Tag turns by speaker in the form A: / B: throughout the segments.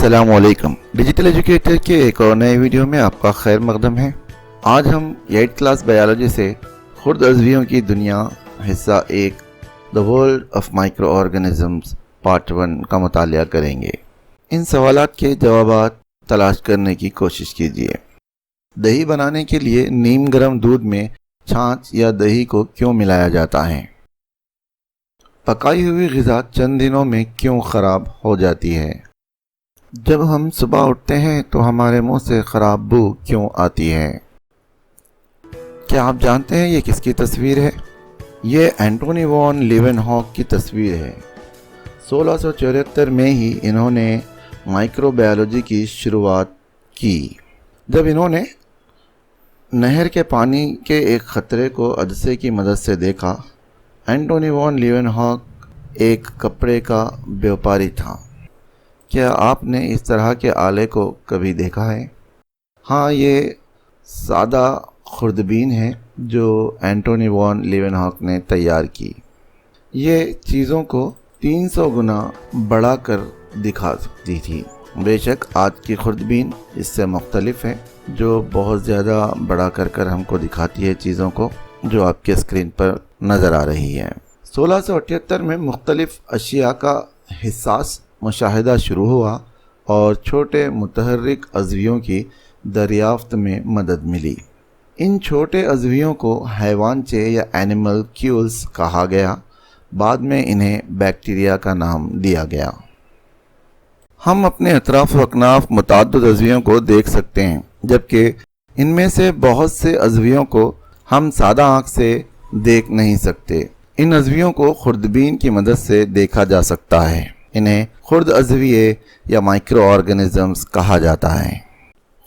A: अस्सलाम वालेकुम। Digital educator के एक और नए वीडियो में आपका खैर मकदम है। आज हम 8th क्लास बायोलॉजी से खुर्द अज़वियों की दुनिया हिस्सा 1 the world of micro organisms part 1 का मुतालिया करेंगे। इन सवालात के जवाबात तलाश करने की कोशिश कीजिए। दही बनाने के लिए नीम गर्म दूध में छाछ या दही को क्यों मिलाया जाता है? पकाई हुई ग़िज़ा चंद दिनों में क्यों ख़राब हो जाती है? जब हम सुबह उठते हैं तो हमारे मुंह से ख़राब बू क्यों आती है? क्या आप जानते हैं ये किसकी तस्वीर है? ये एंटोनी वॉन लीवेनहॉक की तस्वीर है। 1674 में ही इन्होंने माइक्रोबायोलॉजी की शुरुआत की। जब इन्होंने नहर के पानी के एक ख़तरे को अदसे की मदद से देखा। एंटोनी वॉन लीवेनहॉक एक कपड़े का व्यापारी था। क्या आपने इस तरह के आले को कभी देखा है? हाँ, ये सादा खुर्दबीन है जो एंटोनी वॉन लीवेनहॉक ने तैयार की। ये चीज़ों को 300 गुना बढ़ा कर दिखा सकती थी। बेशक आज की खुर्दबीन इससे मुख्तलिफ है, जो बहुत ज़्यादा बढ़ा कर हमको दिखाती है चीज़ों को, जो आपके स्क्रीन पर नज़र आ रही है। 1678 में मुख्तलिफ अशिया का हिस्सास मुशाहिदा शुरू हुआ और छोटे मुतहर्रिक अज़वियों की दरियाफ्त में मदद मिली। इन छोटे अज़वियों को हैवानचे या एनिमल क्यूल्स कहा गया। बाद में इन्हें बैक्टीरिया का नाम दिया गया। हम अपने अतराफ व अकनाफ मुतअद्दिद अज़वियों को देख सकते हैं, जबकि इनमें से बहुत से अज़वियों को हम सादा आँख से देख नहीं सकते। इन अज़वियों को खुर्दबीन की मदद से देखा जा सकता है। इन्हें खुर्द अज़विये या माइक्रो ऑर्गेनिजम्स कहा जाता है।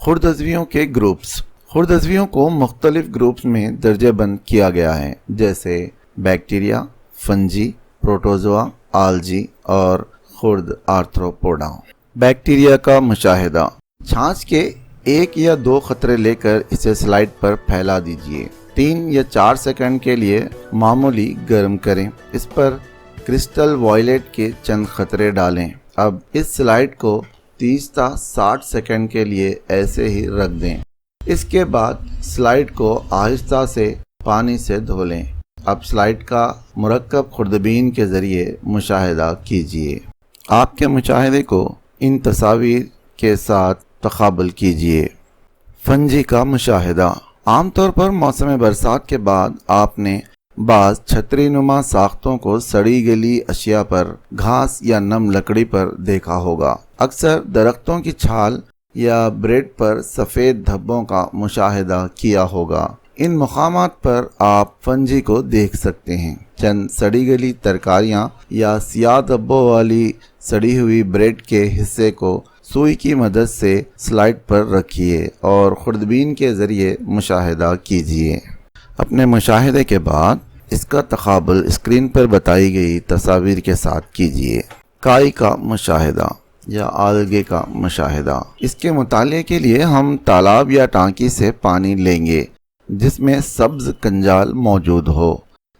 A: खुर्द अज़वियों के ग्रुप्स। खुर्द अज़वियों को मुख्तलिफ ग्रुप्स में दर्जेबंद किया गया है, जैसे बैक्टीरिया, फंजी, प्रोटोज़ोआ, आल्जी और खुर्द आर्थ्रोपोडा। बैक्टीरिया का मुशाहिदा। छाछ के 1 या 2 खतरे लेकर इसे स्लाइड पर फैला दीजिए। 3 या 4 सेकंड के लिए मामूली गर्म करें। इस पर क्रिस्टल वॉयलेट के चंद खतरे डालें। अब इस स्लाइड को 30 से 60 सेकंड के लिए ऐसे ही रख दें। इसके बाद स्लाइड को आहिस्ता से पानी से धो लें। अब स्लाइड का मुरक्कब खुर्दबीन के ज़रिए मुशाहिदा कीजिए। आपके मुशाहिदे को इन तस्वीर के साथ तक़ाबुल कीजिए। फंजी का मुशाहिदा। आमतौर पर मौसम बरसात के बाद आपने बाज़ छतरी नुमा साख्तों को सड़ी गली अशिया पर, घास या नम लकड़ी पर देखा होगा। अक्सर दरख्तों की छाल या ब्रेड पर सफ़ेद धब्बों का मुशाहिदा किया होगा। इन मकामात पर आप फंजी को देख सकते हैं। चंद सड़ी गली तरकारियाँ या सियाह धब्बों वाली सड़ी हुई ब्रेड के हिस्से को सुई की मदद से स्लाइड पर रखिए और खुर्दबीन के ज़रिए मुशाहिदा कीजिए। अपने मुशाहिदे के बाद इसका तक़ाबुल स्क्रीन पर बताई गई तस्वीर के साथ कीजिए। काई का मुशाहिदा या आलगे का मुशाहिदा। इसके मुताले के लिए हम तालाब या टांकी से पानी लेंगे जिसमें सब्ज़ कंजाल मौजूद हो।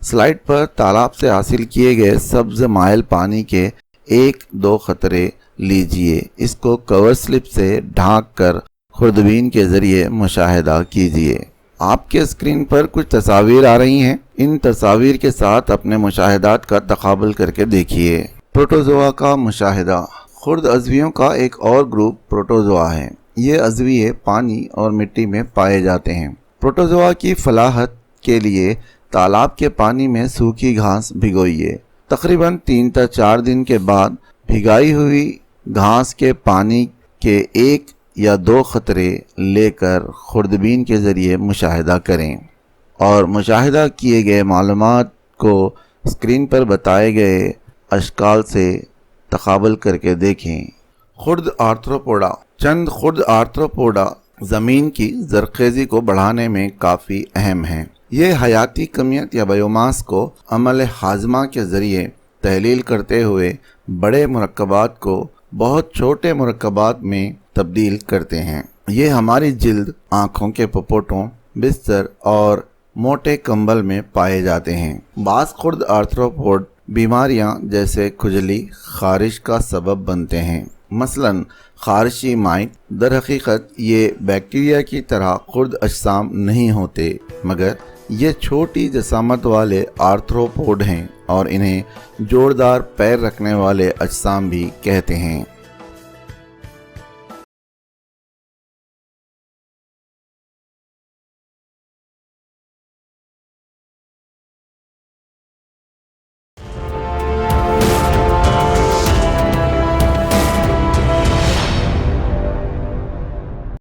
A: स्लाइड पर तालाब से हासिल किए गए सब्ज़ माइल पानी के 1-2 खतरे लीजिए। इसको कवर स्लिप से ढाँक कर खुर्दबीन के ज़रिए मुशाहिदा कीजिए। आपके स्क्रीन पर कुछ तस्वीर आ रही हैं। इन तस्वीर के साथ अपने मुशाहिदात का तक़ाबुल करके देखिए। प्रोटोज़ोआ का मुशाहिदा। खुर्द अज़वियों का एक और ग्रुप प्रोटोज़ोआ है। ये अज़विये पानी और मिट्टी में पाए जाते हैं। प्रोटोज़ोआ की फलाहत के लिए तालाब के पानी में सूखी घास भिगोइए। तकरीबन 3 से 4 दिन के बाद भिगाई हुई घास के पानी के 1 या 2 खतरे लेकर खुर्दबीन के ज़रिए मुशाहिदा करें और मुशाहिदा किए गए मालूमात को स्क्रीन पर बताए गए अशकाल से तक़ाबुल करके देखें। खुर्द आर्थ्रोपोडा। चंद खुर्द आर्थ्रोपोडा ज़मीन की ज़रख़ेज़ी को बढ़ाने में काफ़ी अहम हैं। ये हयाती कमियत या बायोमास को अमल हाज़मा के ज़रिए तहलील करते हुए बड़े मुरक्कबात को बहुत छोटे मुरक्कबात में तब्दील करते हैं। ये हमारी जिल्द, आँखों के पपोटों, बिस्तर और मोटे कंबल में पाए जाते हैं। बाज़ खुर्द आर्थ्रोपोड बीमारियां जैसे खुजली, खारिश का सबब बनते हैं। مثلاً خارشی مائٹ، در حقیقت یہ بیکٹیریا کی طرح خرد اجسام نہیں ہوتے، مگر یہ چھوٹی جسامت والے آرتھروپوڈ ہیں اور انہیں جوڑدار پیر رکھنے والے اجسام بھی کہتے ہیں۔